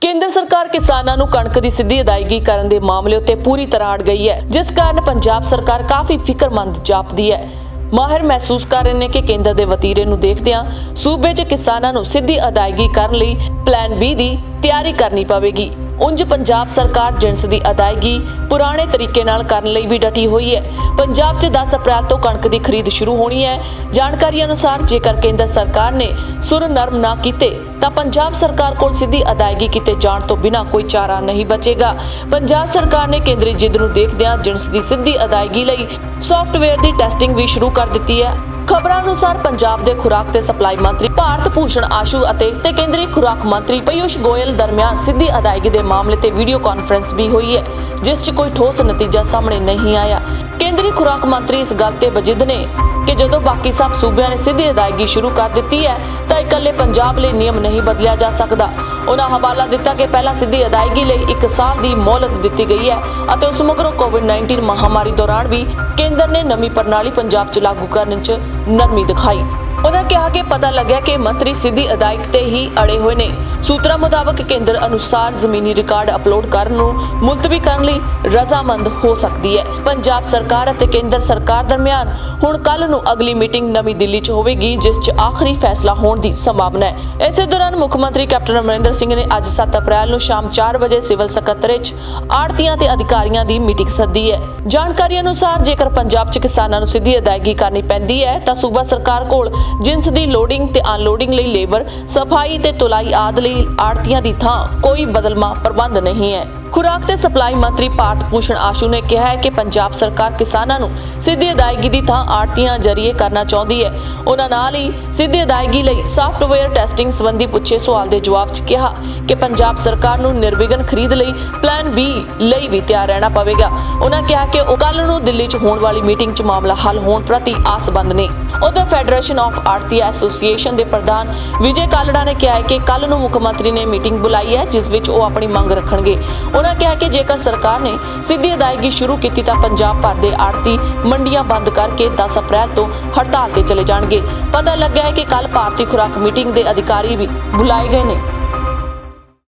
ਕੇਂਦਰ ਸਰਕਾਰ ਕਿਸਾਨਾਂ ਨੂੰ ਕਣਕ ਦੀ ਸਿੱਧੀ ਅਦਾਇਗੀ ਕਰਨ ਦੇ ਮਾਮਲੇ ਉੱਤੇ ਪੂਰੀ ਤਰ੍ਹਾਂ ਅੜ ਗਈ ਹੈ, ਜਿਸ ਕਾਰਨ ਪੰਜਾਬ ਸਰਕਾਰ ਕਾਫੀ ਫਿਕਰਮੰਦ ਜਾਪਦੀ ਹੈ। ਮਾਹਿਰ ਮਹਿਸੂਸ ਕਰ ਰਹੇ ਨੇ ਕਿ ਕੇਂਦਰ ਦੇ ਵਤੀਰੇ ਨੂੰ ਦੇਖਦਿਆਂ ਸੂਬੇ 'ਚ ਕਿਸਾਨਾਂ ਨੂੰ ਸਿੱਧੀ ਅਦਾਇਗੀ ਕਰਨ ਲਈ ਪਲਾਨ B ਦੀ ਤਿਆਰੀ ਕਰਨੀ ਪਵੇਗੀ। ਉਂਝ ਪੰਜਾਬ ਸਰਕਾਰ ਜਿਣਸ ਦੀ ਅਦਾਇਗੀ ਪੁਰਾਣੇ ਤਰੀਕੇ ਨਾਲ ਕਰਨ ਲਈ ਵੀ ਡਟੀ ਹੋਈ ਹੈ। ਪੰਜਾਬ 'ਚ 10 ਅਪ੍ਰੈਲ ਤੋਂ ਕਣਕ ਦੀ ਖਰੀਦ ਸ਼ੁਰੂ ਹੋਣੀ ਹੈ। ਜਾਣਕਾਰੀ ਅਨੁਸਾਰ ਜੇਕਰ ਕੇਂਦਰ ਸਰਕਾਰ ਨੇ ਸੁਰ ਨਰਮ ਨਾ ਕੀਤੇ ਤਾਂ ਪੰਜਾਬ ਸਰਕਾਰ ਕੋਲ ਸਿੱਧੀ ਅਦਾਇਗੀ ਕੀਤੇ ਜਾਣ ਤੋਂ ਬਿਨਾਂ ਕੋਈ ਚਾਰਾ ਨਹੀਂ ਬਚੇਗਾ। ਪੰਜਾਬ ਸਰਕਾਰ ਨੇ ਕੇਂਦਰੀ ਜਿੱਦ ਨੂੰ ਦੇਖਦਿਆਂ ਜਿਣਸ ਦੀ ਸਿੱਧੀ ਅਦਾਇਗੀ ਲਈ ਸੌਫਟਵੇਅਰ ਦੀ ਟੈਸਟਿੰਗ ਵੀ ਸ਼ੁਰੂ ਕਰ ਦਿੱਤੀ ਹੈ। ਖਬਰਾਂ ਅਨੁਸਾਰ ਪੰਜਾਬ ਦੇ ਖੁਰਾਕ ਤੇ ਸਪਲਾਈ ਮੰਤਰੀ ਭਾਰਤ ਭੂਸ਼ਣ ਆਸ਼ੂ ਅਤੇ ਕੇਂਦਰੀ ਖੁਰਾਕ ਮੰਤਰੀ ਪੀਯੂਸ਼ ਗੋਇਲ ਦਰਮਿਆਨ ਸਿੱਧੀ ਅਦਾਇਗੀ ਦੇ ਮਾਮਲੇ ਤੇ ਵੀਡੀਓ ਕਾਨਫਰੰਸ ਵੀ ਹੋਈ ਹੈ, ਜਿਸ 'ਚ ਕੋਈ ਠੋਸ ਨਤੀਜਾ ਸਾਹਮਣੇ ਨਹੀਂ ਆਇਆ। ਕੇਂਦਰੀ ਖੁਰਾਕ ਮੰਤਰੀ ਇਸ ਗੱਲ ਤੇ ਵਜਿਦ ਨੇ ਕਿ ਜਦੋਂ ਬਾਕੀ ਸਭ ਸੂਬਿਆਂ ਨੇ ਸਿੱਧੀ ਅਦਾਇਗੀ ਸ਼ੁਰੂ ਕਰ ਦਿੱਤੀ ਹੈ ਤਾਂ ਇਕੱਲੇ ਪੰਜਾਬ ਲਈ ਨਿਯਮ ਨਹੀਂ ਬਦਲਿਆ ਜਾ ਸਕਦਾ। ਉਹਨਾਂ ਹਵਾਲਾ ਦਿੱਤਾ ਕਿ ਪਹਿਲਾਂ ਸਿੱਧੀ ਅਦਾਇਗੀ ਲਈ 1 ਸਾਲ ਦੀ ਮੌਲਤ ਦਿੱਤੀ ਗਈ ਹੈ ਅਤੇ ਉਸ ਮਗਰੋਂ ਕੋਵਿਡ-19 ਮਹਾਮਾਰੀ ਦੌਰਾਨ ਵੀ ਕੇਂਦਰ ਨੇ ਨਵੀਂ ਪ੍ਰਣਾਲੀ ਪੰਜਾਬ 'ਚ ਲਾਗੂ ਕਰਨ 'ਚ ਨਰਮੀ ਦਿਖਾਈ। ਉਹਨਾਂ ਕਿਹਾ ਕਿ ਪਤਾ ਲੱਗਿਆ ਕਿ ਮੰਤਰੀ ਸਿੱਧੀ ਅਦਾਇਗੀ ਤੇ ਹੀ ਅੜੇ ਹੋਏ ਨੇ। ਸੂਤਰਾਂ ਮੁਤਾਬਕ ਕੇਂਦਰ ਅਨੁਸਾਰ ਜ਼ਮੀਨੀ ਰਿਕਾਰਡ ਅਪਲੋਡ ਕਰਨ ਨੂੰ ਮੁਲਤਵੀ ਕਰਨ ਲਈ ਰਜ਼ਾਮੰਦ ਹੋ ਸਕਦੀ ਹੈ। ਪੰਜਾਬ ਸਰਕਾਰ ਅਤੇ ਕੇਂਦਰ ਸਰਕਾਰ ਦਰਮਿਆਨ ਹੁਣ ਕੱਲ ਨੂੰ ਅਗਲੀ ਮੀਟਿੰਗ ਨਵੀਂ ਦਿੱਲੀ 'ਚ ਹੋਵੇਗੀ, ਜਿਸ 'ਚ ਆਖਰੀ ਫੈਸਲਾ ਹੋਣ ਦੀ ਸੰਭਾਵਨਾ ਹੈ। ਇਸੇ ਦੌਰਾਨ ਮੁੱਖ ਮੰਤਰੀ ਕੈਪਟਨ ਅਮਰਿੰਦਰ ਸਿੰਘ ਨੇ ਅੱਜ 7 ਅਪ੍ਰੈਲ ਨੂੰ ਸ਼ਾਮ 4 ਵਜੇ ਸਿਵਲ ਸਕੱਤਰੇਤ 'ਚ ਆੜ੍ਹਤੀਆਂ ਤੇ ਅਧਿਕਾਰੀਆਂ ਦੀ ਮੀਟਿੰਗ ਸੱਦੀ ਹੈ। ਜਾਣਕਾਰੀ ਅਨੁਸਾਰ ਜੇਕਰ ਪੰਜਾਬ 'ਚ ਕਿਸਾਨਾਂ ਨੂੰ ਸਿੱਧੀ ਅਦਾਇਗੀ ਕਰਨੀ ਪੈਂਦੀ ਹੈ ਤਾਂ ਸੂਬਾ ਸਰਕਾਰ ਕੋਲ ਜਿਣਸ ਦੀ ਲੋਡਿੰਗ ਤੇ ਅਨਲੋਡਿੰਗ ਲਈ ਲੇਬਰ, ਸਫਾਈ ਤੇ ਤੁਲਾਈ ਆਦਿ ਲਈ ਆੜ੍ਹਤੀਆਂ ਦੀ ਥਾਂ ਕੋਈ ਬਦਲਵਾਂ ਪ੍ਰਬੰਧ ਨਹੀਂ ਹੈ। ਖੁਰਾਕ ਤੇ ਸਪਲਾਈ ਮੰਤਰੀ ਭਾਰਤ ਭੂਸ਼ਣ ਆਸ਼ੂ ਨੇ ਕਿਹਾ ਹੈ ਕਿ ਪੰਜਾਬ ਸਰਕਾਰ ਕਿਸਾਨਾਂ ਨੂੰ ਸਿੱਧੀ ਅਦਾਇਗੀ ਦੀ ਥਾਂ ਆੜ੍ਹਤੀਆਂ ਜ਼ਰੀਏ ਕਰਨਾ ਚਾਹੁੰਦੀ ਹੈ। ਉਹਨਾਂ ਨਾਲ ਹੀ ਸਿੱਧੀ ਅਦਾਇਗੀ ਲਈ ਸਾਫਟਵੇਅਰ ਟੈਸਟਿੰਗ ਸੰਬੰਧੀ ਪੁੱਛੇ ਸਵਾਲ ਦੇ ਜਵਾਬ 'ਚ ਕਿਹਾ ਕਿ ਪੰਜਾਬ ਸਰਕਾਰ ਨੂੰ ਨਿਰਵਿਘਨ ਖਰੀਦ ਲਈ ਪਲਾਨ B ਲਈ ਵੀ ਤਿਆਰ ਰਹਿਣਾ ਪਵੇਗਾ। ਉਹਨਾਂ ਕਿਹਾ ਕਿ ਉਹ ਕੱਲ ਨੂੰ ਦਿੱਲੀ 'ਚ ਹੋਣ ਵਾਲੀ ਮੀਟਿੰਗ 'ਚ ਮਾਮਲਾ ਹੱਲ ਹੋਣ ਪ੍ਰਤੀ ਆਸਬੰਦ ਨੇ। ਉਧਰ ਫੈਡਰੇਸ਼ਨ ਆਫ ਆੜ੍ਹਤੀ ਐਸੋਸੀਏਸ਼ਨ ਦੇ ਪ੍ਰਧਾਨ ਵਿਜੇ ਕਾਲੜਾ ਨੇ ਕਿਹਾ ਹੈ ਕਿ ਕੱਲ ਨੂੰ ਮੁੱਖ ਮੰਤਰੀ ਨੇ ਮੀਟਿੰਗ ਬੁਲਾਈ ਹੈ, ਜਿਸ ਵਿੱਚ ਉਹ ਆਪਣੀ ਮੰਗ ਰੱਖਣਗੇ। ਉਹਨਾਂ ਕਿਹਾ ਕਿ ਜੇਕਰ ਸਰਕਾਰ ਨੇ ਸਿੱਧੀ ਅਦਾਇਗੀ ਸ਼ੁਰੂ ਕੀਤੀ ਤਾਂ ਪੰਜਾਬ ਭਰ ਦੇ ਆੜ੍ਹਤੀ ਮੰਡੀਆਂ ਬੰਦ ਕਰਕੇ 10 ਅਪ੍ਰੈਲ ਤੋਂ ਹੜਤਾਲ ਤੇ ਚਲੇ ਜਾਣਗੇ। ਪਤਾ ਲੱਗਾ ਹੈ ਕਿ ਕੱਲ ਭਾਰਤੀ ਖੁਰਾਕ ਮੀਟਿੰਗ ਦੇ ਅਧਿਕਾਰੀ ਵੀ ਬੁਲਾਏ ਗਏ ਨੇ।